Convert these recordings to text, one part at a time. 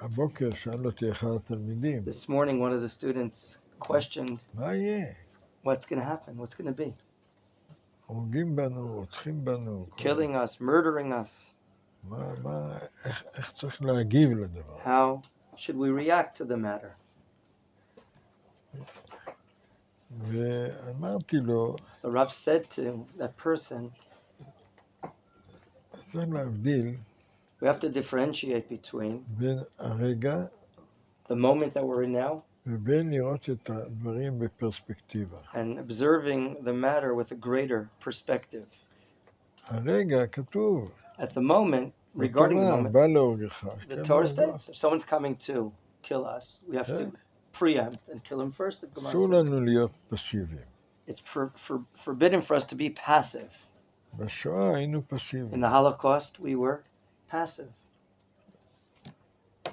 הבוקר שאל אותי אחד התלמידים, This morning, one of the students questioned, מה יהיה? what's going to happen? What's going to be? הורגים בנו, רוצחים בנו. Killing us, murdering us. איך צריך להגיב לדבר? How should we react to the matter? ואמרתי לו, The Rav said to that person, צריך להבדיל we have to differentiate between בין הרגע the moment that we're in now ובין לראות את הדברים בפרספקטיבה. and observing the matter with a greater perspective. הרגע כתוב, At the moment, regarding the moment, בא להורגך. the Torah states, if someone's coming to kill us, we have to preempt and kill him first. אסור לנו להיות פסיביים. It's forbidden for us to be passive. בשואה היינו פסיביים. In the Holocaust, we were passive.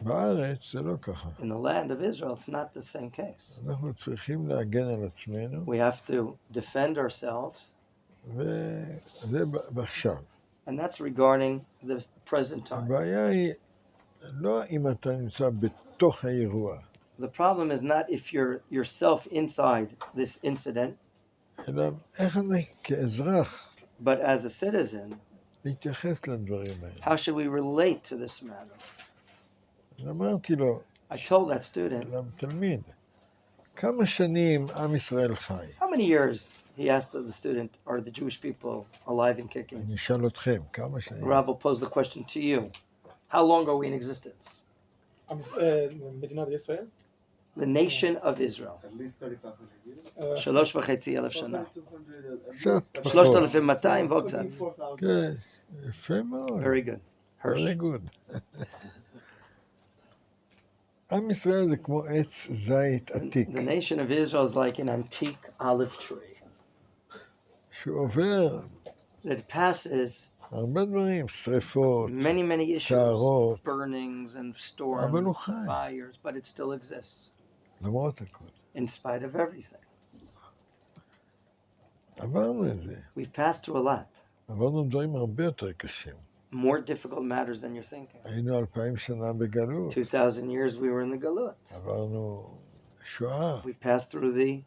בארץ זה לא ככה. In the land of Israel, it's not the same case. אנחנו צריכים להגן על עצמנו. We have to defend ourselves. וזה בעכשיו. And that's regarding the present time. הבעיה היא לא אם אתה נמצא בתוך האירוע. The problem is not if you're yourself inside this incident, אלא איך אני כאזרח but as a citizen, להתייחס לדברים האלה. how should we relate to this matter? אמרתי לו, I told that student, לתלמיד, כמה שנים עם ישראל חי? how many years, he asked the student, are the Jewish people alive and kicking? אני אשאל אתכם, כמה שנים? Rav will pose the question to you. How long are we in existence? מדינת ישראל? The nation of Israel. At least 3,500 years. 3,500 שנה. קצת פחות. 3,200 ועוד קצת. כן, יפה מאוד. Very good. Hirsch. Very good. עם ישראל זה כמו עץ זית עתיק, The nation of Israel is like an antique olive tree שעובר that passes הרבה דברים, שריפות, many issues, סערות, burnings and אבל הוא storms, חי, fires, but it still exists למרות הכל. in spite of everything. עברנו את זה, We've passed through a lot, עברנו דברים הרבה יותר קשים. more difficult matters than you're thinking. היינו 2,000 שנה בגלות, 2,000 years we were in the Galut. עברנו שואה. We passed through the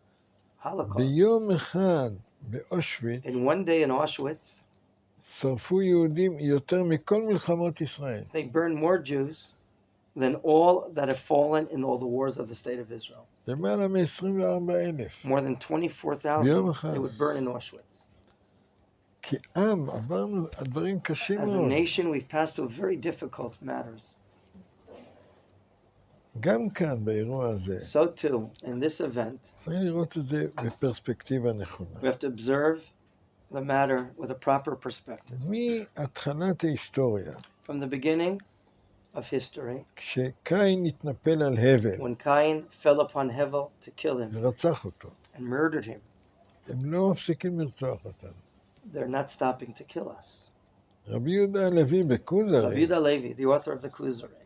Holocaust. ביום אחד באושוויץ In one day in Auschwitz, שרפו יהודים יותר מכל מלחמות ישראל. they burned more Jews than all that have fallen in all the wars of the state of Israel. למעלה מ-24,000. More than 24,000 they would burn in Auschwitz. כי עם, עברנו דברים קשים As a מאוד. nation, we've passed through very difficult matters. גם כאן, באירוע הזה, So too, in this event, צריך לראות את זה בפרספקטיבה נכונה. we have to observe the matter with a proper perspective. מהתחלת ההיסטוריה, From the beginning of history, כשקין התנפל על הבל when Cain fell upon Hevel to kill him ורצח אותו, and murdered him, הם לא מפסיקים לרצוח אותנו. they're not stopping to kill us. רבי יהודה הלוי Rabbi בכוזרי, Yehuda Levi, the author of the Kuzari,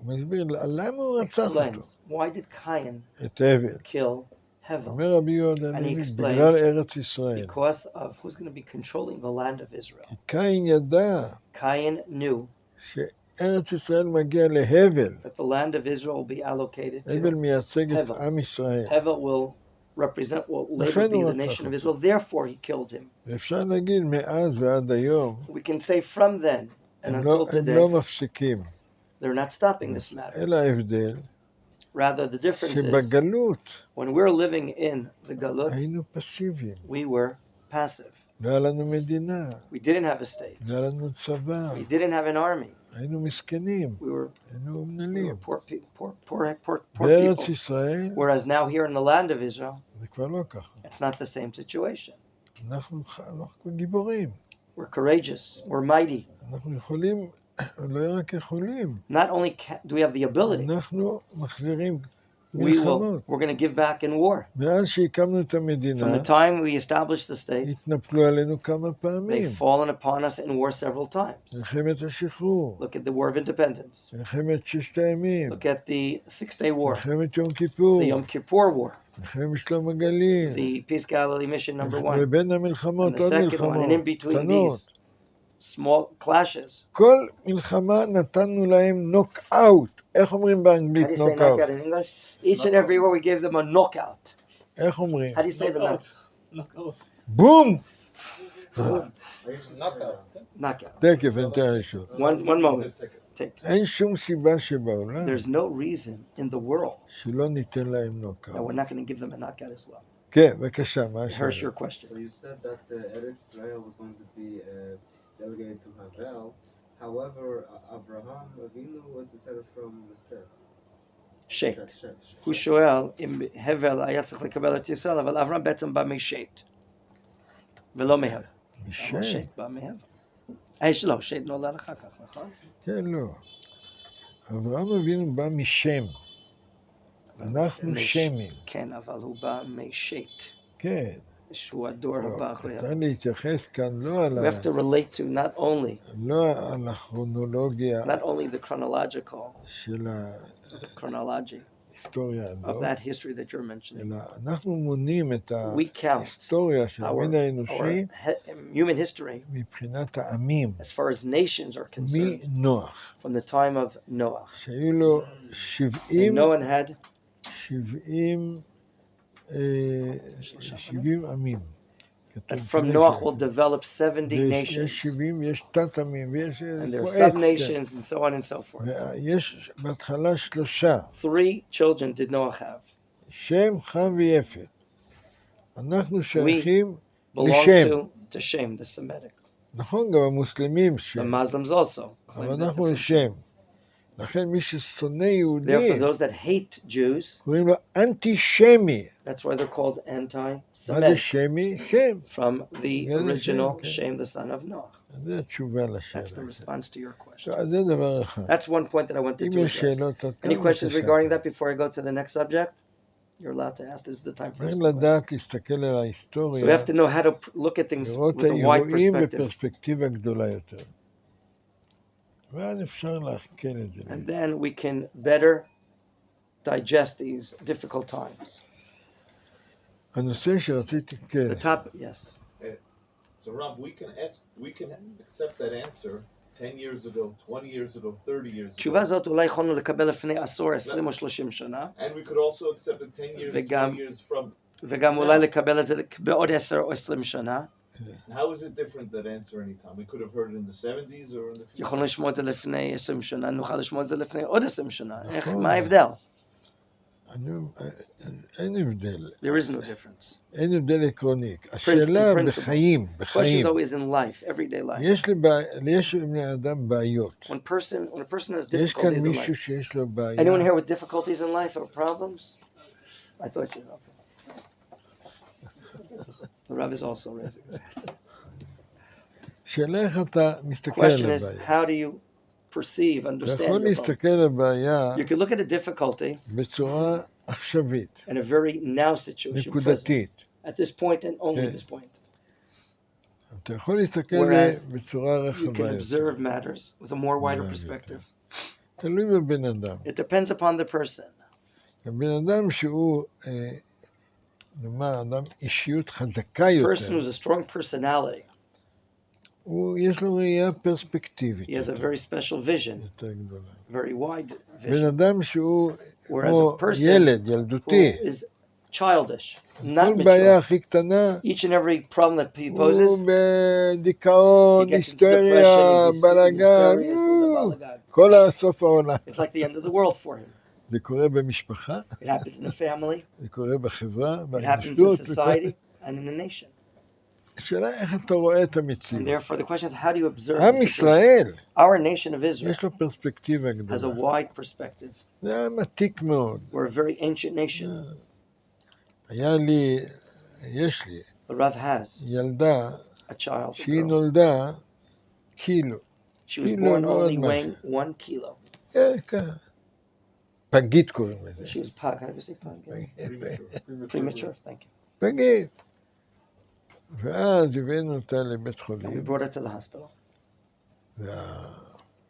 הוא מסביר למה הוא רצח אותו, explains why did Cain את הבל. kill Hevel? אומר רבי יהודה And he הלוי, explains, בגלל ארץ ישראל. Because of who's going to be controlling the land of Israel. כי קין ידע Cain knew שארץ ישראל מגיע להבל. that the land of Israel will be allocated הבל to מייצג את הבל. עם ישראל. Hevel will later be the nation of Israel. Therefore, he killed him. ואפשר להגיד מאז ועד היום, We can say from then and הם until לא today, מפסיקים. they're not stopping this matter. אלא ההבדל, Rather, the difference is שבגלות when we're living in the Galut, היינו פסיביים. we were passive. לא היה לנו מדינה, We didn't have a state. לא היה לנו צבא, We didn't have an army. היינו מסכנים, We were היינו We were אומללים. poor בארץ people. ישראל Whereas now here in the land of Israel, זה כבר לא ככה. it's not the same situation. אנחנו גיבורים. We're courageous. We're mighty. אנחנו יכולים, לא רק יכולים, Not only do we have the ability, אנחנו מחזירים מלחמות. we're going to give back in war. מאז שהקמנו את From המדינה, the time we established the state, התנפלו עלינו כמה פעמים. they've fallen upon us in war several times. מלחמת השחרור, Look at the War of Independence. מלחמת ששת הימים, Look at the Six-Day War, מלחמת יום כיפור, the Yom Kippur War, מלחמת שלום הגליל, the Peace Galilee Mission number 1, ובין and המלחמות the עוד second one, and in מלחמות between קטנות. these, small clashes. כל מלחמה נתנו להם נוק-אאוט. איך אומרים How do באנגלית you say נוק-אאוט? knockout in English? Each and every war we gave them a knockout. איך אומרים? How do you say the knockout? Knockout. בום! Knockout. תקף, אתן ראשון. One moment. Take. אין שום סיבה שבעולם There's no reason in the world שלא ניתן להם that נוק-אאוט. we're not going to give them a knockout as well. כן, בבקשה, מה Here's השאלה? your question. So you said that Eretz Israel was going to be delegated to Havel. However, Abraham Avinu was descended from Seth. שייט. הוא שואל אם הבל היה צריך לקבל את ישראל, אבל אברהם בעצם בא משייט. ולא מהבל. משם? שייט בא מהבל. לא, שייט נולד אחר כך, נכון? כן, לא. אברהם אבינו בא משם. אנחנו שמים. כן, אבל הוא בא משייט. כן. שהוא הדור הבא אחרי צריך להתייחס כאן לא על We have to relate to not only הכרונולוגיה not only the chronological של chronology ההיסטוריה of הזאת, that history that you're mentioning. אלא אנחנו מונים את We count ההיסטוריה של המין האנושי human history מבחינת העמים, as far as nations are concerned מנוח, from the time of Noah. שהיו לו And 70 Noah had 70 עמים. that from Noah will develop 70 nations. יש 70, יש תת-עמים, ויש And there are sub-nations and so on and so forth. ויש בהתחלה 3. 3 children did Noah have. שם, חם ויפת. אנחנו שייכים Belong לשם. to Shem, the Semitic. נכון, גם המוסלמים The שם. Muslims also. אבל אנחנו לשם. לכן מי ששונא Therefore, יהודים, those that hate Jews, קוראים לו אנטישמי. that's why they're called מה זה anti-Semitic, שמי? שם. from the Yeah, original okay. Shem, the son of Noah. זו התשובה לשאלה. That's the response to your question. אז זה דבר אחד. That's one point that I wanted אם to יש address. שאלות עד כאן, Any questions בבקשה. regarding that before I go to the next subject? You're allowed to ask. This is the time for צריך asking questions. לדעת להסתכל על So we ההיסטוריה, have to know how to look at things לראות with a wide האירועים perspective. בפרספקטיבה גדולה יותר. ואז אפשר להחכן את זה. And then we can better digest these difficult times. הנושא שרציתי, כן. The top, yes. So Rob, we can accept that answer 10 years ago, 20 years ago, 30 years ago. תשובה זאת אולי יכולנו לקבל לפני עשור, 20 או 30 שנה, And we could also accept it 10 years, וגם- 20 years from. וגם אולי לקבל את זה בעוד 10 או 20 שנה. How is it different, that answer, anytime? We could have heard it in the 70s or in the future. יכולנו לשמוע את זה לפני 20 שנה, נוכל לשמוע את זה לפני עוד 20 שנה. איך, נכון. מה ההבדל? אין הבדל. There is no difference. אין הבדל עקרוני. השאלה בחיים, Question בחיים. though is in life, everyday life. יש לבני אדם בעיות. When a person has יש כאן difficulties in מישהו life. שיש לו בעיה. Anyone here with difficulties in life or problems? I thought you. Okay. The Rabbi is also raising his hand. שאלה איך אתה מסתכל Question על is, הבעיה. how do you perceive, אתה understand יכול your problem? להסתכל על הבעיה You can look at a difficulty בצורה עכשווית, in a very now situation, present, נקודתית. at this point and only Yeah. this point. אתה יכול להסתכל על זה Whereas בצורה You רחבה can יותר. observe matters with a more wider Yeah, perspective. תלוי בבן אדם. It depends upon the person. הבן אדם שהוא, נאמר, אדם אישיות חזקה A יותר, person who's a strong personality, יש לו ראייה פרספקטיבית he has a very special vision, יותר גדולה. very wide בן vision, אדם שהוא Whereas כמו a person ילד, who ילדותי, is childish, כל not בעיה mature. הכי קטנה, Each and every problem that he poses, הוא בדיכאון, he gets into היסטריה, depression, he's בלאגן, hysterious, he's a balagan. כל הסוף העולם. It's like the end of the world for him. זה קורה במשפחה, It happens in a family, זה קורה בחברה, it happens in באנושות. society, and in a nation. השאלה איך אתה רואה את And המציאות. therefore, the question is, how do you observe עם the situation? ישראל, Our nation of Israel יש לו פרספקטיבה has a גדולה. wide perspective. זה עם עתיק מאוד. We're a very ancient nation. יש לי The Rav has ילדה a child, a שהיא girl. נולדה קילו. She was Kilo, born מאוד only weighing משהו. 1 kilo. ככה. פגית קוראים לזה. She was pug. How do you say pug? Premature. Thank you. פגית. ואז הבאנו אותה לבית And we חולים, brought her to the hospital.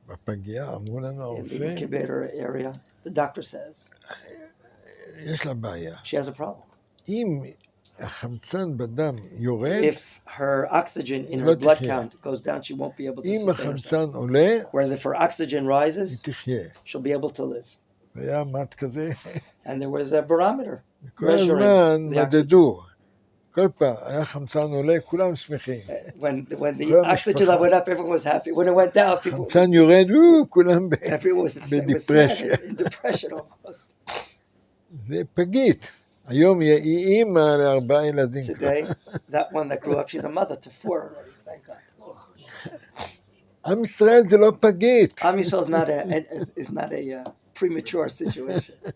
ובפגייה אמרו לנו In the הרופא, incubator area, the doctor says יש לה בעיה. she has a problem. אם החמצן בדם יורד, If her oxygen in her לא blood תחיה. count goes down, she won't be able to אם sustain herself. החמצן עולה, Whereas if her oxygen היא rises, תחיה. she'll be able to live. והיה מת כזה, And there was a barometer כל measuring הזמן the oxygen. מדדו. כל פעם היה חמצן עולה, כולם שמחים. When the כל oxygen level went up, everyone was happy. When it went down, people, חמצן יורד, כולם everyone was sad, בדיפרסיה. in depression almost. זה פגית. היום היא אימא ל4 ילדים. Today, that one that grew up, she's a mother to 4 already. Thank God. עם ישראל זה לא פגית. Am Yisrael is not a premature situation.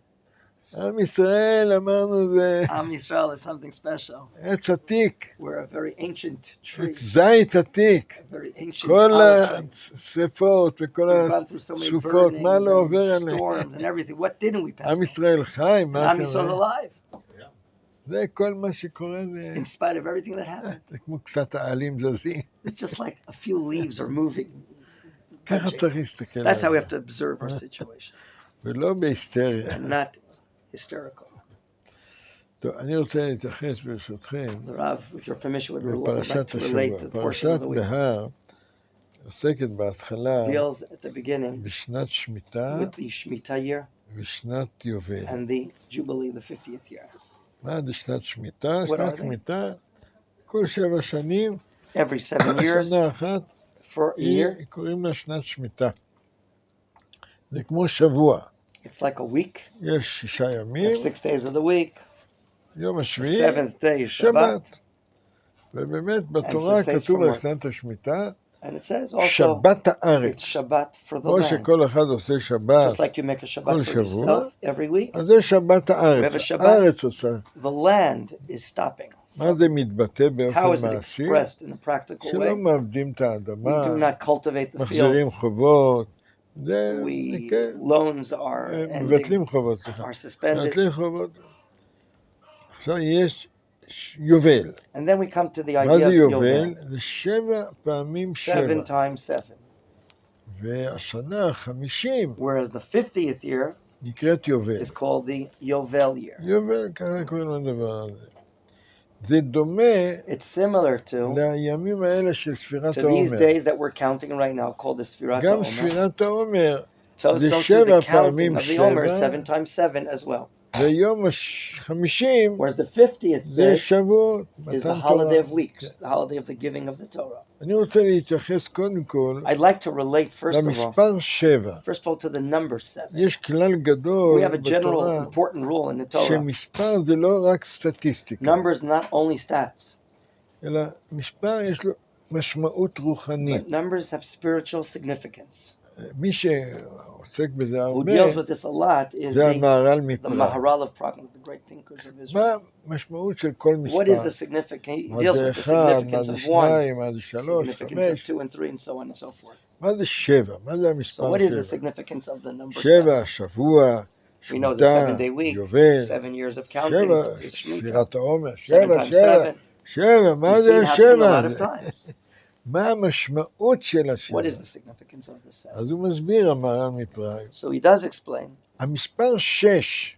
עם ישראל, אמרנו, זה Am Yisrael is something special. עץ עתיק, We're a very ancient tree, עץ זית עתיק. a very ancient כל olive tree. השרפות וכל We've gone through so many הסופות, מה לא עובר burnings and עליהם? storms and everything. What didn't we pass עם through? ישראל חי, מה And Am Yisrael's קורה? alive, זה כל מה שקורה, in spite of everything that happened. זה כמו קצת העלים זזים. It's just like a few leaves are moving. ככה touching. צריך להסתכל That's how we עליו, have to observe our situation, ולא בהיסטריה. and not hysterical. טוב, אני רוצה להתייחס ברשותכם The Rav, with your permission, would like לפרשת to relate השבוע. to the portion פרשת of the week. בהר עוסקת בהתחלה Deals at the beginning בשנת שמיטה with the Shemitah year ושנת יובל. and the Jubilee, the 50th year. מה זה שנת שמיטה? What שנת are they? שמיטה, כל 7 שנים, Every 7 years שנה אחת, for a year, קוראים לה שנת שמיטה. זה כמו שבוע. it's like a week. יש 6 There ימים, are 6 days of the week. יום The השביעי, 7th day is שבת. Shabbat, ובאמת בתורה it says כתוב from על what? שנת השמיטה, and it says also שבת הארץ. it's Shabbat for the כמו land. שכל אחד עושה שבת, Just like you make a Shabbat כל for שבוע. yourself every week, אז זה שבת We have הארץ. a Shabbat. הארץ עושה. the land is stopping. מה זה מתבטא How באופן is it מעשי? expressed in a practical שלא way? מעבדים את We האדמה, do not cultivate the מחזירים fields. חובות, זה We כן, loans are ending, מבטלים חובות, סליחה. are suspended, מבטלים חובות. עכשיו יש יובל. and then we come to the מה idea זה of יובל? Yovel. זה 7 פעמים 7. 7 times 7. והשנה ה-50 Whereas the 50th year נקראת יובל. is called the Yovel year. יובל, ככה קוראים לדבר הזה. זה דומה It's similar to לימים האלה של ספירת these העומר. days that we're counting right now, called the Sfirat גם HaOmer. ספירת העומר, So זה to 7 the counting פעמים of the Omer, 7, 7 times 7 as well. ויום ה-50 Whereas the 50th זה day שבועות, is the מתן holiday תורה. of weeks, the holiday of the giving of the Torah. אני רוצה להתייחס קודם כל I'd like to relate first of all, למספר 7. first of all, to the number 7. יש כלל גדול We have a general בתורה, important rule in the Torah. שמספר זה לא רק סטטיסטיקה, Numbers not only stats, אלא מספר יש לו משמעות רוחנית. but numbers have spiritual significance. מי שעוסק בזה Who הרבה, deals with this a lot is זה the המהר"ל the מפראג. Maharal of Prague, one of the great thinkers of Israel. מה המשמעות של כל What is מספר? the significance? He מה deals זה with the 1, מה significance זה of 1, 2, מה זה 3, significance of 5, 2 and 3, and so on and so forth. מה זה 7? מה זה So המספר what is the 7? significance of the number 7? 7, שבוע, We know the שמיטה, 7-day week, יובל, 7 years of counting, 7, is Shemitah, ספירת העומר, 7 7, times 7, 7. 7, מה We've זה seen happening a lot of השבע? times. מה המשמעות של השבע? What is the significance of the 7? אז הוא מסביר המהר"ל מפראג. So he does explain, המספר 6,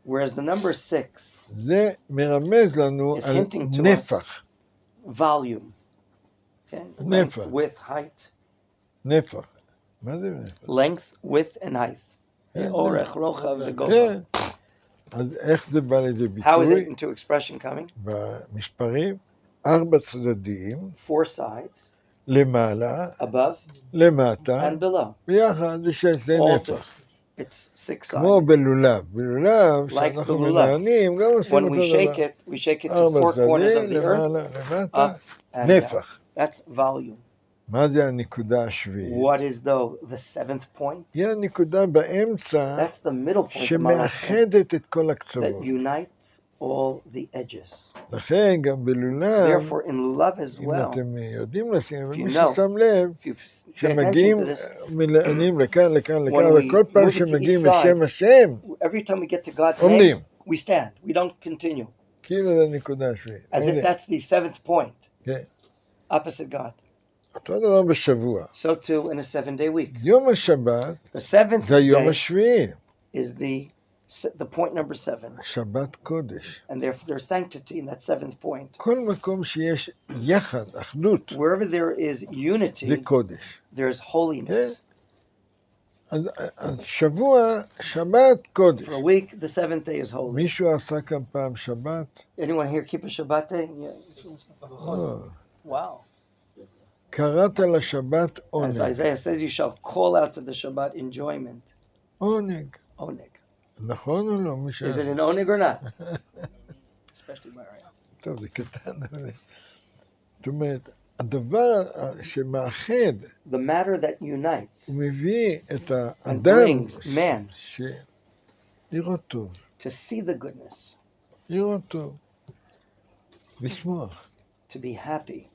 whereas the number 6, זה מרמז לנו is על hinting to נפח. volume, okay? Nefach. Length, width, height. נפח. מה זה נפח? Length, width, and height. כן, אורך, רוחב וגובה. כן. אז איך זה בא לידי How is it ביטוי? into expression coming? במספרים, 4 צדדים, 4 sides, למעלה, above למטה, and below. ביחד זה 6, זה All נפח. It's 6 כמו sides. בלולב. בלולב, Like שאנחנו בלולב. מנענים, גם עושים When אותו we shake דבר. it, we shake it to 4 4 corners of צדדים, the earth, למעלה, למטה, up and down. נפח. That's volume. מה זה הנקודה השביעית? What is the 7th point? היא הנקודה באמצע That's the middle point of Menachem שמאחדת את כל that הקצוות. unites all the edges. לכן גם בלולב, Therefore, in love as אם well, אתם יודעים לשים, אבל If you מי know, ששם לב, if you pay attention שמגיעים to this, מלענים לכאן, לכאן, לכאן, When we וכל פעם move it to שמגיעים each side, לשם השם, every time we get to God's עומדים. name, we stand. We don't continue. כאילו זה הנקודה השביעית. As if that's the 7th point, כן. opposite God. אותו דבר בשבוע. So too in a 7-day week. יום השבת The 7th זה היום day השביעי. is the the point number 7. שבת קודש. And there's sanctity in that 7th point. כל מקום שיש יחד, אחדות, Wherever there is זה unity, קודש. there's holiness. אז שבוע, שבת קודש. For a week, the 7th day is holy. מישהו עשה כאן פעם שבת? Anyone here keep a Shabbat day? Yeah. לא. Wow. קראת לשבת As עונג. Isaiah says, you shall call out to the Shabbat enjoyment. עונג. Oneg. נכון או לא? מי ש... Is it an oneg or not? Especially by right. טוב, זה קטן. זאת אומרת, הדבר שמאחד, The matter that unites הוא מביא את and האדם brings man לראות טוב, to see the goodness, לראות טוב, לשמוח. to be happy.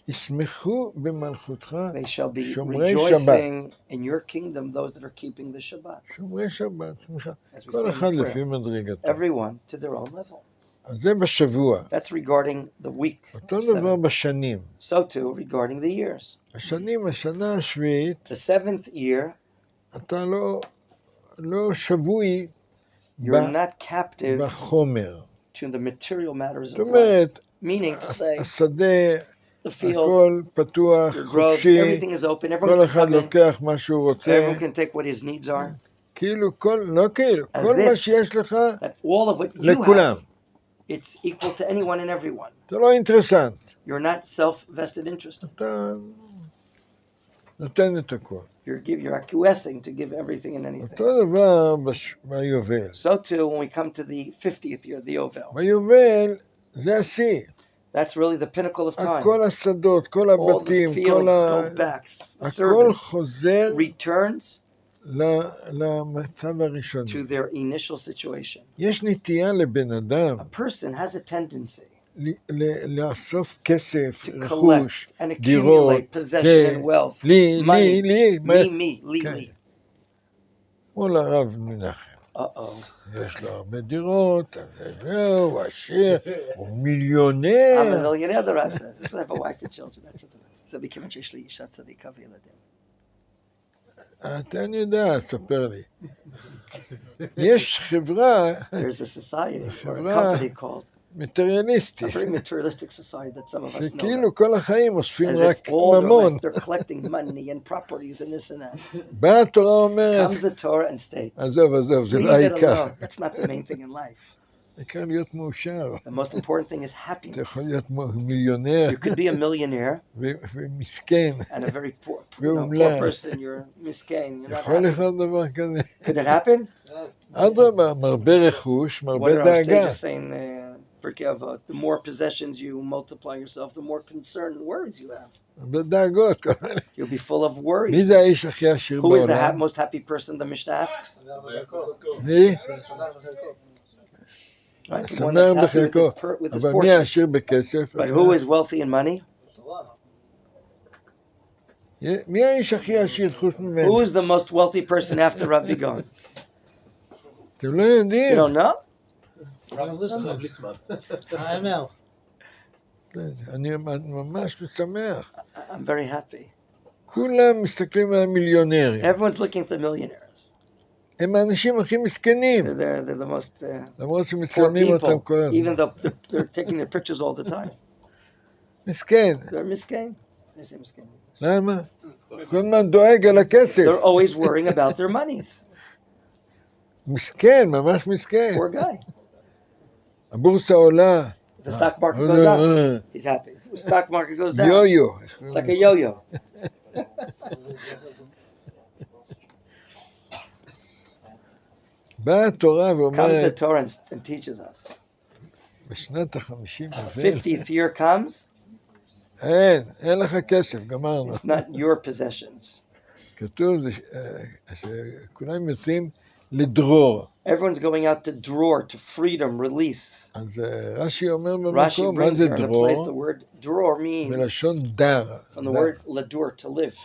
ישמחו במלכותך They shall be שומרי rejoicing in your kingdom, those that are keeping the Shabbat. שומרי שבת, שמחה. As we כל say אחד in לפי prayer, מדרגתו. everyone to their own level. אז זה בשבוע. That's regarding the week. אותו דבר 7. בשנים. So too regarding the years. השנים, השנה השביעית, The 7th year, אתה לא שבוי you're not captive בחומר. to the material matters זאת of life. אומרת, Meaning to say, השדה, the field, הכל פתוח, your groves, חופשי, everything is open. כל Everyone can אחד come in. לוקח מה שהוא רוצה. Everyone can take what his needs are. כאילו, לא כאילו, As כל if מה שיש לך, That all of what you לכולם. have, it's equal to anyone and everyone. זה לא אינטרסנט. You're not self-vested interested. אתה נותן את הכל. You're acquiescing to give everything and anything. אותו דבר ביובל. So too, when we come to the 50th year, the Yovel, ביובל זה השיא. that's really the pinnacle of time. כל השדות, כל All the הבתים, fields כל go back. הכל Servants חוזר returns למצב הראשוני. to their initial situation. יש נטייה לבן אדם A person has a tendency לאסוף כסף, to רכוש, collect and דירות, accumulate possession and wealth. לי, money. לי, Me, כן. לי. מול הרב מנחם. Uh-oh. יש לו הרבה דירות, אז זהו, הוא עשיר, הוא I'm a מיליונר. millionaire, the Rav said. I have a wife and children. That's it. זה מכיוון שיש לי אישה צדיקה וילדים. אתה יודע, ספר לי. יש חברה There's a society or a חברה company called a מטריאליסטית, very materialistic society that some of us know. שכאילו כל החיים אוספים As רק if all their ממון. life they're collecting money and properties and this and that. באה התורה אומרת, Comes the Torah and states, עזוב, זה לא leave it העיקר. alone. That's not the main thing in life. העיקר להיות מאושר. The most important thing is אתה happiness. יכול להיות מיליונר You could be a millionaire ומסכן. and a very poor ואומלל. person. You're miskin. You're not יכול happy. להיות דבר כזה. Could it happen? אדרבה, מרבה רכוש, What מרבה are our דאגה. sages saying? Pirkei Avot, the more possessions you multiply yourself, the more concern and worries you have. הרבה דאגות. You'll be full of worries. מי זה האיש הכי עשיר Who is the בעולם? most happy person? The Mishnah asks. מי? Right? The one שמח that's happy בחלקו. with his אבל מי portion. העשיר בכסף? But who is wealthy in money? מי האיש הכי עשיר חוץ ממנו? Who is the most wealthy person after Rabbi Begon? אתם לא You יודעים. don't know? Listman. AML. אני ממש משמח. I'm very happy. כולם מסתכלים על המיליונרים. Everyone's looking at the millionaires. הם האנשים הכי מסכנים. They're the most למרות poor שמצלמים אותם people, כל הזמן. even though they're taking their pictures all the time. מסכן. They're miskin. They say miskin. למה? כל הזמן דואג על הכסף. They're always worrying about their monies. מסכן, ממש מסכן. Poor guy. הבורסה עולה. The stock market goes up. He's happy. The stock market goes down. יו-יו. It's like a yo-yo. באה התורה Comes the ואומרת, Torah and teaches us. בשנת ה-50 50th year comes, אין לך כסף, גמרנו. it's not your possessions. כתוב שכולם יוצאים לדרור. Everyone's going out to drawer, to freedom, release. אז רש"י אומר Rashi במקום, מה brings זה here in a place the דרור? word drawer means מלשון דר. from the word ladur, to live.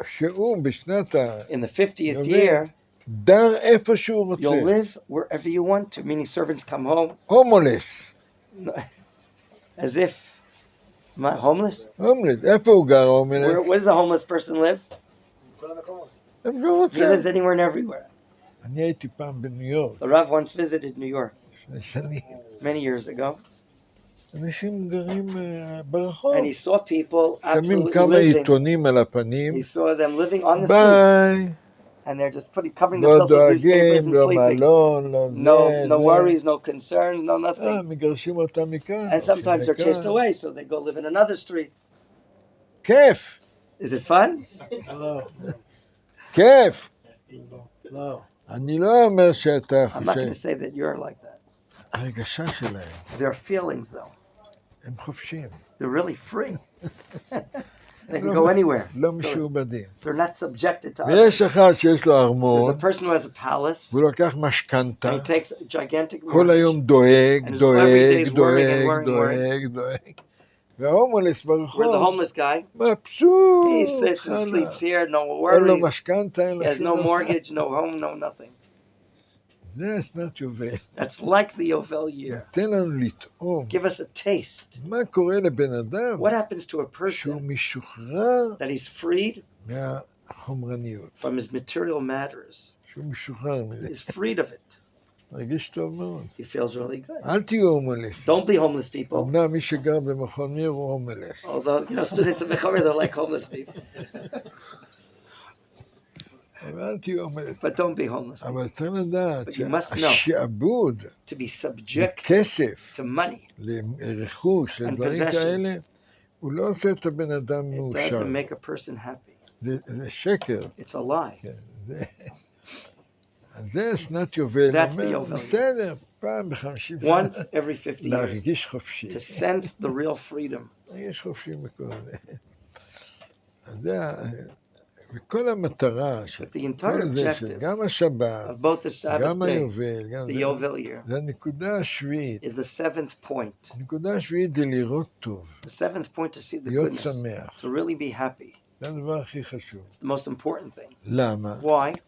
שהוא בשנת ה... In the 50th Okay. year, דר איפה שהוא רוצה. you'll live wherever you want to, meaning servants come home הומולס. as if, homeless? הומלס. איפה הוא גר Where הומלס? does a homeless person live? איפה שהוא He lives רוצה. anywhere and everywhere. אני הייתי פעם בניו יורק, The Rav once visited New York לפני שנים. many years ago, אנשים גרים ברחוב. and he saw people שמים absolutely כמה living. עיתונים על הפנים. He saw them living on the street, ביי. and they're just covering לא themselves with newspapers דואגים, and לא sleeping. מלון, לא זה. No זה. worries, no concerns, no nothing. מגרשים אותם מכאן. And sometimes they're chased away, so they go live in another street. כיף, Is it fun? כיף. לא. אני לא אומר שאתה I'm not going to חושב. say that you're like that. הרגשה שלהם, Their feelings, though, הם חופשיים. they're really free. They can go anywhere. לא משועבדים. They're not subjected to others. ויש אחד שיש לו There's ארמון, a person who has a palace, והוא לוקח משכנתה, and he takes a gigantic כל mortgage, היום דואג, And his every day דואג, is worrying and דואג, worrying, דואג. וההומלס where the ברחוב, homeless guy, מבסוט, he sits and sleeps here, no אין לו worries, משכנתה, אין he לו has שום no דבר. mortgage, no home, no nothing. זה אסנת יובל. That's like the Yovel year. תן לנו לטעום. Give us a taste. מה קורה לבן אדם What happens to a שהוא person משוחרר that he's freed מהחומרניות, from his material matters? שהוא משוחרר מזה. He's freed of it. מרגיש טוב מאוד. He feels really good. אל תהיו הומלס. Don't be homeless people. אמנם מי שגר במכון מיר הוא הומלס. Although, students of Mechamer, they're like homeless people. אבל אל תהיו הומלס. But don't be homeless people. אבל צריך לדעת But you must know. שהשעבוד To be subject לכסף, to money, לרכוש, לדברים possessions. כאלה, הוא לא עושה את הבן אדם it מאושר. doesn't make a person happy. זה שקר. It's a lie. כן, אז זה אסנת יובל. That's the אומר, Yovel. בסדר, פעם ב50 Once every 50 years, להרגיש חופשי. to sense the real freedom. להרגיש חופשי בכל זה. אז זה, וכל המטרה של But the entire כל זה, objective שגם השבת, of both the Sabbath גם day, היובל, גם the זה, Yovel year, זה הנקודה השביעית. is the seventh point. הנקודה השביעית זה לראות טוב, The seventh point to see the להיות goodness, שמח. to really be happy. זה הדבר הכי חשוב. It's the most important thing. למה? Why?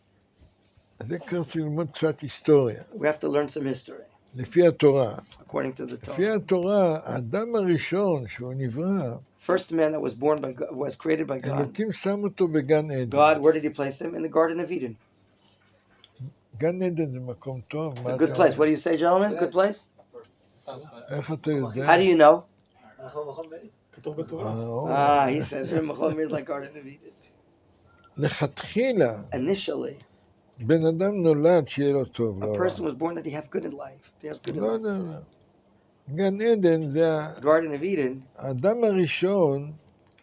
זה צריך ללמוד קצת היסטוריה. We have to learn some history, לפי התורה. according to the לפי Torah. התורה, האדם הראשון שהוא נברא, First man that was born by God, was created by God. אלוקים שם אותו בגן עדן. God, where did he place him? In the Garden of Eden. גן עדן זה מקום טוב. It's a good place. What do you say, gentlemen? Good place? איך אתה יודע? How do you know? כתוב בתורה. He says here, Machon Meir is like Garden of Eden. לכתחילה, Initially, בן אדם נולד שיהיה לו טוב. a לא person רע. was born that he have good in life. He has good in לא life. יודע. לא. גן עדן זה Garden of Eden, האדם הראשון,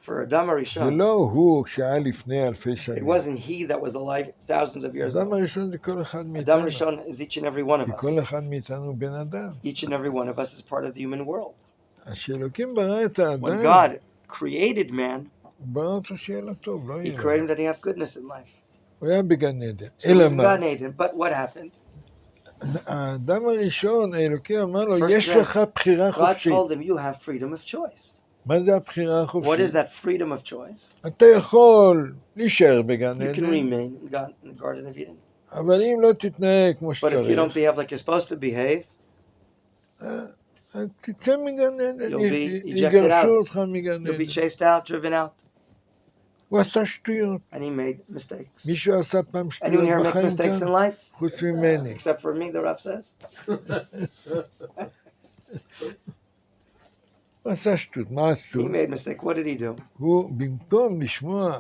for Adam זה Arishon, לא הוא שהיה לפני אלפי it שנים. wasn't he that was alive thousands of years האדם ago. הראשון זה כל אחד Adam מאיתנו. Arishon is each and every one of כי us. כל אחד מאיתנו בן אדם. Each and every one of us is part of the human world. אז כשאלוקים ברא את When האדם, God created man, הוא ברא אותו שיהיה לו טוב, לא he יהיה לו. created him that he have goodness in life. הוא היה בגן עדן. So אלא he's in מה? God Eden. But what happened? האדם הראשון, האלוקים אמר לו, First יש man, לך בחירה God חופשית. told him, you have freedom of choice. מה זה הבחירה What is החופשית? that freedom of choice? אתה יכול להישאר בגן You can עדן, remain in the Garden of Eden. אבל אם לא תתנהג כמו But if you don't שצריך, behave like you're supposed to behave, אז תצא מגן עדן, You'll be ejected יגרשו out. אותך מגן you'll be עדן. chased out, driven out. הוא עשה שטויות. And he made mistakes. מישהו עשה פעם Anyone שטויות here make בחיים mistakes in כאן? life? חוץ ממני. Except for me, the Rav says. הוא עשה שטות, מה He עשו? made mistake. What did he do? הוא במקום לשמוע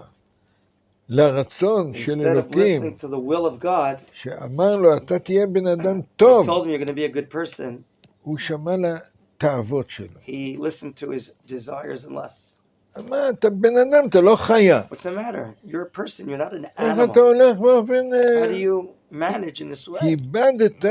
לרצון של Instead of אלוקים, listening to the will of God, שאמר לו, אתה תהיה בן אדם he טוב, told him you're going to be a good person. הוא שמע לתאוות שלו. He listened to his desires and lusts. אמר, אתה בן אדם, אתה לא חיה. What's the matter? You're a person. You're not an איך אתה animal. הולך באופן... How do you manage in this way? איבדת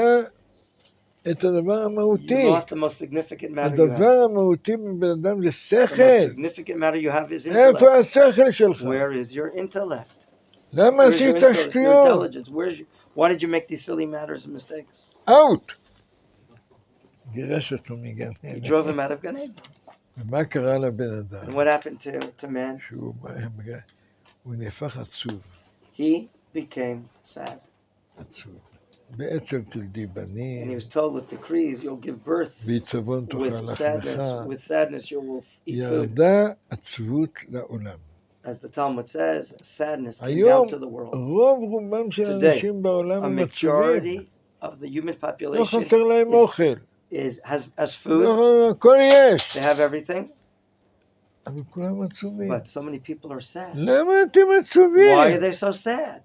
את הדבר You המהותי. lost the most significant matter you have. הדבר המהותי בבן אדם זה The most שכל. significant matter you have is איפה intellect. השכל שלך? Where is your intellect? למה Where's your עשית intellect, your שטויות? intelligence? Why did you make these silly matters and mistakes? אאוט. גירש אותו מגן He עדן. drove him out of Gan Eden. ומה קרה לבן אדם? And what happened to man? שהוא נהפך עצוב. He became sad. עצוב. בעצב תלדי And he בנים, was told with decrees, you'll give birth ועיצבון תאכל with לחמך. sadness. With sadness, you will eat food. ירדה עצבות לעולם. As the Talmud says, sadness came היום down to the world. רוב רובם של Today, האנשים בעולם A הם עצובים. majority of the human לא population חסר להם אוכל. has food. לא, הכל יש. They have everything, אבל כולם עצובים. but so many people are sad. למה אתם Why are עצובים? they so sad?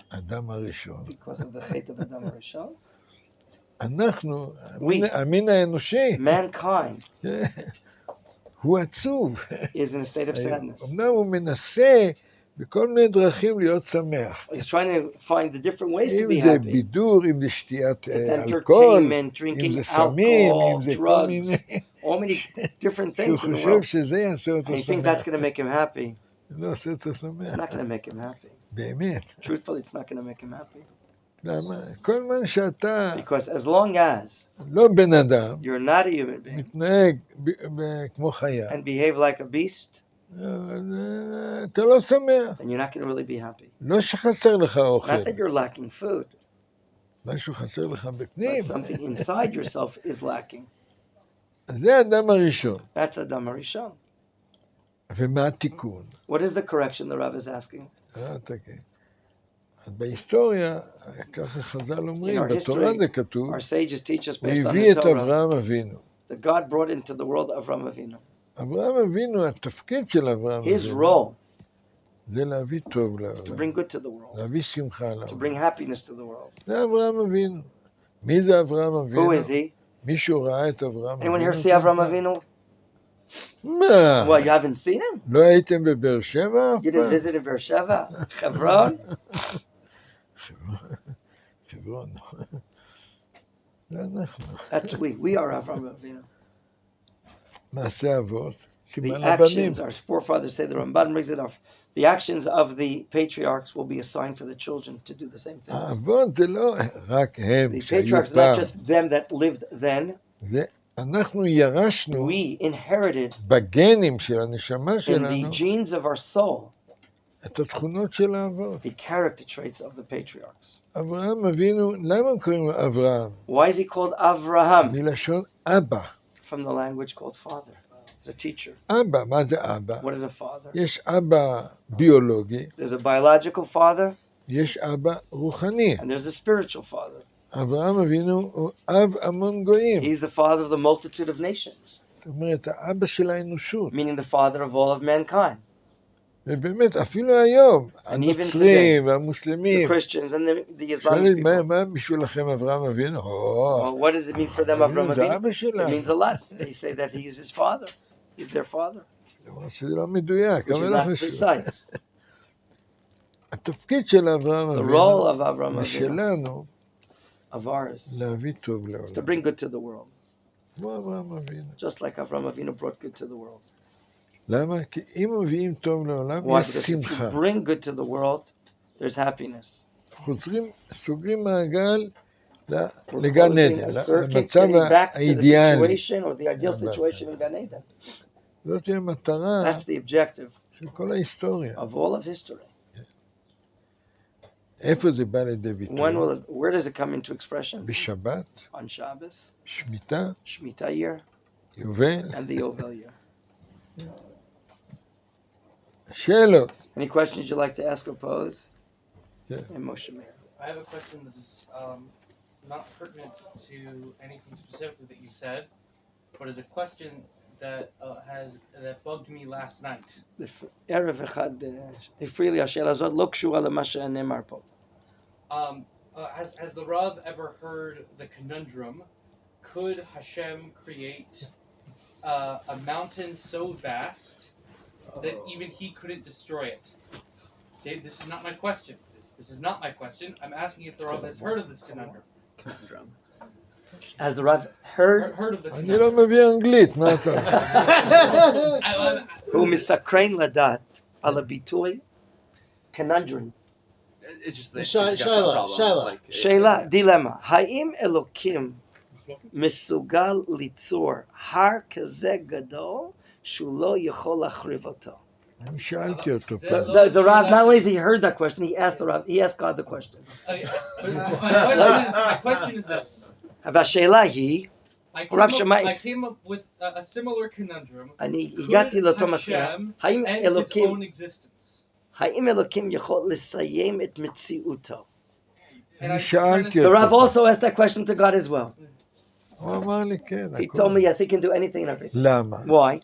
אדם הראשון. Because of the Chet of Adam Rishon. אנחנו, We. המין האנושי, Mankind הוא עצוב. is in a state of sadness. אמנם הוא מנסה בכל מיני דרכים להיות שמח. He's trying to find the different ways to be אם זה happy. בידור, אם זה שתיית It's אלכוהול, entertainment, אם drinking זה סמים, alcohol, אם זה כל drugs, מיני, all many different שהוא things in the חושב world. שזה יעשה אותו And he thinks that's שמח. going to make him happy. לא עושה אותו It's שמח. not going to make him happy. באמת. Truthfully, it's not going to make him happy. למה? כל זמן שאתה Because as long as לא בן אדם, you're not a human being מתנהג כמו חיה, and behave like a beast, אתה לא שמח. then you're not going to really be happy. לא שחסר לך אוכל, Not that you're lacking food, משהו חסר לך בפנים. but something inside yourself is lacking. זה האדם הראשון. That's Adam HaRishon. ומה התיקון? What is the correction the Rav is asking? אז בהיסטוריה, ככה חז"ל אומרים, In our בתורה history, זה כתוב, Our sages teach us הוא based on הביא the את Torah אברהם אבינו. that God brought into the world Avram Avinu. אברהם אבינו, התפקיד של אברהם His אבינו, role זה להביא טוב is to לעולם, bring good to the world, להביא שמחה to לעולם. bring happiness to the world. זה אברהם אבינו. מי זה אברהם אבינו? Who is he? מישהו ראה את אברהם Anyone אבינו? here see Avram Avinu? מה? Well, you haven't seen him? לא הייתם בבאר שבע אף You didn't פעם? visit in Beersheba? Hebron? חברון. זה אנחנו. That's we. We are Avram Avinu. מעשה אבות, The סימן לבנים. actions, our forefathers say, the Ramban brings it off, the actions of the patriarchs will be a sign for the children to do the same things. האבות זה לא רק הם The שהיו patriarchs are פעם. not just them that lived then. זה אנחנו ירשנו We inherited בגנים של הנשמה in the שלנו genes of our soul את התכונות של האבות. the character traits of the patriarchs. אברהם אבינו, למה קוראים לו אברהם? Why is he called Avraham? מלשון אבא. From the language called father. It's a teacher. אבא, מה זה אבא? What is a father? יש אבא ביולוגי, There's a biological father יש אבא רוחני. and there's a spiritual father. אברהם אבינו הוא אב המון גויים. He's the father of the multitude of nations, זאת אומרת, האבא של האנושות. meaning the father of all of mankind. ובאמת, אפילו היום, And even הנוצרים The והמוסלמים, Christians and the Islamic שואלים, people. מה בשבילכם אברהם אבינו? Well, what does it mean for them, Avram זה Avinu? אבא It שלנו. means a lot. They say that he's his father. He's their father, למרות שזה לא מדויק, which is אבל לא not חשוב. precise. התפקיד של אברהם The אבינו, role of Avram Avinu, ושלנו, of ours, להביא טוב is to לעולם. bring good to the world, כמו אברהם אבינו. just like Avram Avinu brought good to the world. למה? כי אם מביאים טוב לעולם, Why? יש Because if שמחה. you bring good to the world, there's happiness. חוזרים, סוגרים מעגל We're לגן closing עדן, a circuit, למצב getting back to the האידיאלי. situation or the ideal situation in Gan Eden. זאת היא המטרה That's the objective של כל ההיסטוריה. of all of history. איפה זה בא לידי ביטוי? Where does it come into expression? בשבת, On Shabbos, שמיטה, Shemitah year, יובל, and the Yovel year. שאלות. Any questions you'd like to ask or pose? Yeah. And Moshe Meir. I have a question that is not pertinent to anything specifically that you said, but is a question that that bugged me last night. ערב אחד הפריע לי השאלה הזאת, לא קשורה למה שנאמר פה. Has the Rav ever heard the conundrum? Could Hashem create a mountain so vast that even he couldn't destroy it? Okay, this is not my question. This is not my question. I'm asking if the Rav has heard of this conundrum. Has the Rav heard? Heard of the אני conundrum. לא מביא אנגלית, מה אתה? הוא מסקרן לדעת על הביטוי conundrum. It's just Shaila. שאלה, דילמה, האם אלוקים מסוגל ליצור הר כזה גדול שהוא לא יכול להחריב אותו? אני שאלתי אותו. The Rav, not only has he heard that question, he asked God the question. My question is this. והשאלה היא, I Rav I came up with a similar conundrum. אני Could הגעתי לאותו מסקנה. Hashem האם end his אלוקים, own existence? האם אלוקים יכול לסיים את מציאותו? And אני I'm שאלתי The Rav אותו. also asked that question to God as well. הוא אמר לי כן. He הכל. told me yes, he can do anything and everything. למה? Why?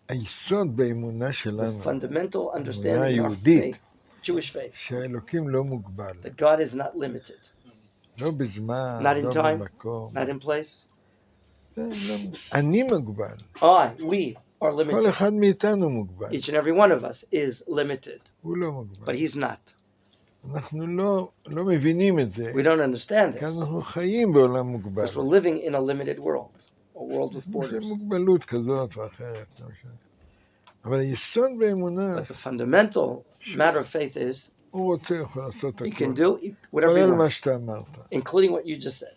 היסוד באמונה The שלנו, fundamental understanding of our יהודית. faith, Jewish faith, שהאלוקים לא מוגבל. that God is not limited, לא בזמן, Not in לא time. במקום. not in place. אני מוגבל. We are כל limited. אחד מאיתנו מוגבל. Each and every one of us is limited, הוא לא מוגבל. but he's not. אנחנו לא מבינים את זה. We don't understand כי this אנחנו חיים בעולם מוגבל. because we're living in a limited world, a world with זה borders. מוגבלות כזאת ואחרת. לא משנה. אבל היסוד באמונה, But the fundamental matter of faith is הוא רוצה, יכול לעשות he הכל. can do whatever he כולל מה wants, שאתה אמרת. including what you just said.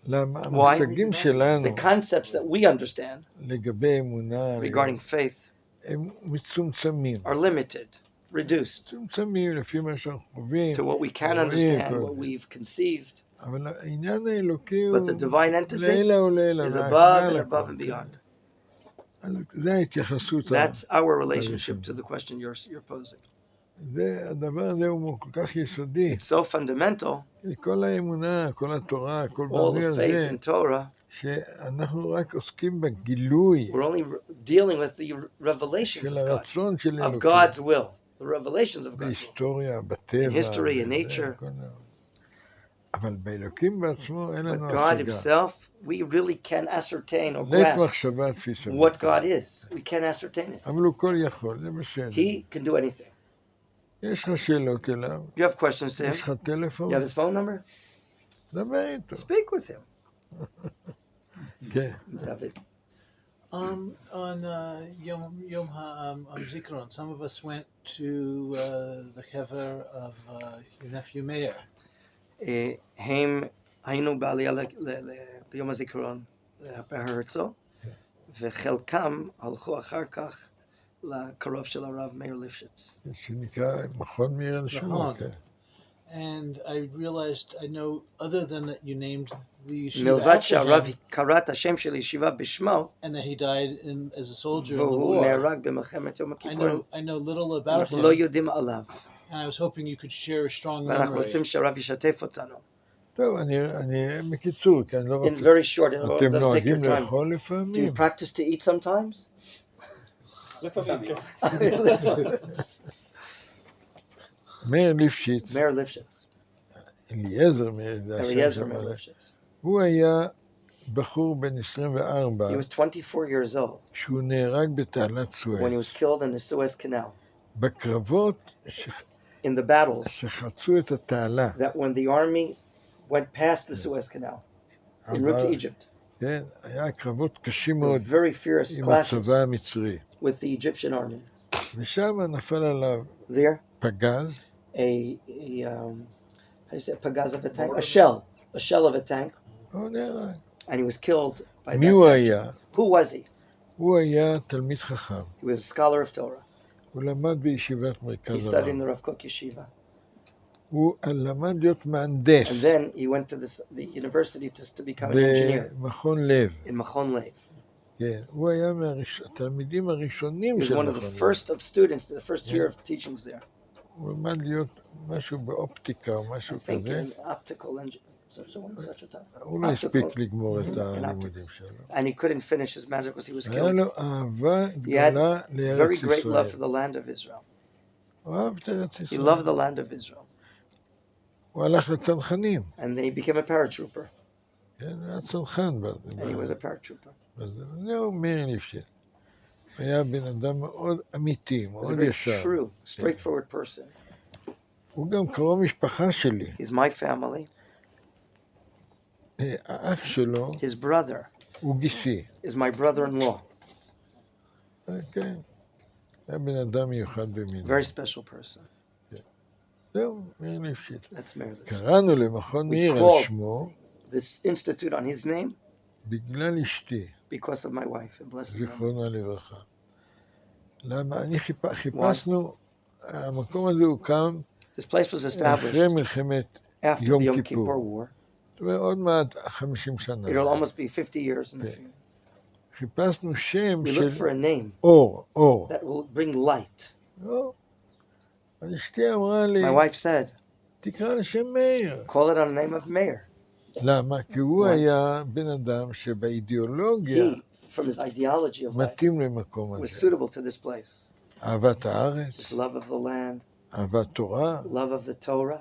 למה Why? המושגים שלנו The concepts that we understand לגבי אמונה regarding faith הם מצומצמים. are limited, reduced מצומצמים לפי מה שאנחנו חווים. to what we can understand, what we've conceived. אבל העניין האלוקי But הוא the divine entity לעילא ולעילא. is מעל above and הכל. above and beyond. זה ההתייחסות. That's our relationship to the question you're posing. הדבר הזה הוא כל כך יסודי. It's so fundamental, כל האמונה, כל התורה, כל all בנוי the faith הזה, in Torah, שאנחנו רק עוסקים בגילוי we're only dealing with the revelations של of God, הרצון של of אלוקים. God's will, the revelations of God's will. בהיסטוריה, בטבע. In history, in וזה, nature. כל דבר. אבל באלוקים בעצמו אין But לנו God השגה. himself, we really can ascertain or לית grasp מחשבה תפיסה. what God is. We can ascertain it. אבל הוא כל יכול, זה בסדר. He can do anything. יש לך שאלות אליו, You have questions to יש him? לך טלפון, You have his phone number? דבר איתו. Speak with him. כן. David. On Yom HaZikaron, some of us went to the kever of your nephew Meir. הם היינו בעלייה ביום הזיכרון בהרצל, וחלקם הלכו אחר כך לקרוב של הרב מאיר ליפשיץ. שנקרא מכון מאיר על שמו. נכון. And I realized, I know, other than that you named the yeshiva מלבד after שהרב him, קרא את השם של ישיבה בשמו, and that he died as a soldier in the והוא war, נהרג במלחמת יום הכיפורים, I know little about אנחנו לא him, יודעים עליו, and I was hoping you could share a strong ואנחנו memory. רוצים שהרב ישתף אותנו. טוב, אני בקיצור, כי אני לא In רוצה. very short, it אתם does take your נוהגים time. לאכול Do you לפעמים? practice to eat sometimes? מאיר ליפשיץ, מאיר ליפשיץ. אליעזר מאיר, זה השם Eliezer שלו. מאיר ליפשיץ. הוא היה בחור בן 24, He was 24 years old שהוא נהרג בתעלת when he סואץ. was killed in the Suez Canal. בקרבות In the battles שחצו את התעלה. that when the army went past the Suez Canal en route to Egypt, כן, היה קרבות קשים there were מאוד very fierce עם clashes הצבא המצרי. with the Egyptian army. ושם נפל עליו There, פגז, how do you say, pagaz of a tank? A shell of a tank, הוא נהרג. and he was killed by מי that הוא tank. היה? Who was he? הוא היה תלמיד חכם. He was a scholar of Torah. הוא למד בישיבת He מרכז studied in הרב. the Rav Kook Yeshiva. הוא למד להיות מהנדס And then he went to the university to become an engineer במכון לב. in Machon Meir. כן, הוא היה מהתלמידים He הראשונים was של one of the מכון לב. first of students, the first year of teachings there. הוא למד להיות משהו באופטיקה או I משהו think כזה. in optical engineering, such a time. הוא לא הספיק לגמור את in הלימודים optics. שלו. And he couldn't finish his magic because he was היה killed. לו אהבה He had גדולה very לארץ great love for ישראל. the land of Israel. הוא אהב את ארץ He ישראל. loved the land of Israel. הוא הלך לצנחנים. And he became a paratrooper. כן, הוא היה צנחן. And he was a paratrooper. זהו מאיר ליפשיץ. היה בן אדם מאוד אמיתי, He was a מאוד very ישר. true, straightforward person. הוא גם קרוב משפחה שלי. He's my family. האח שלו His brother הוא גיסי. is my brother-in-law. כן. היה בן אדם מיוחד במינו. Very special person. זהו, מאיר ליפשיץ. That's Meir. קראנו למכון מאיר על called- שמו This institute on his name בגלל אשתי, because of my wife. And blessed memory. זיכרונה לברכה. למה? חיפשנו, המקום הזה הוקם This place was established אחרי מלחמת after יום the Yom כיפור. Kippur War. ועוד מעט 50 שנה. It'll almost be 50 years in the Okay. future. חיפשנו שם We של look for a name אור. that will bring light. לא. אז אשתי אמרה לי, My wife said, תקרא לשם מאיר. call it on the name of Meir. למה? כי הוא Why? היה בן אדם שבאידיאולוגיה He, from his ideology of life, מתאים למקום was הזה. suitable to this place. אהבת הארץ, His love of the land, אהבת תורה, love of the Torah.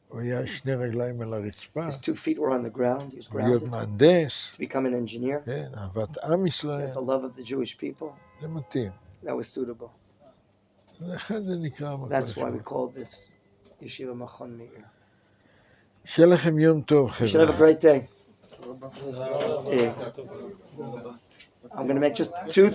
הוא היה 2 רגליים על הרצפה, His 2 feet were on the ground. He was להיות grounded. מהנדס, To become an engineer. כן, אהבת עם He ישראל, has the love of the Jewish people. זה מתאים. That was suitable. לכן זה נקרא המקום That's why we שלנו. called this Yeshiva Machon Meir. שיהיה לכם יום טוב, You should have a חבר'ה. great day. Yeah. I'm going to make just 2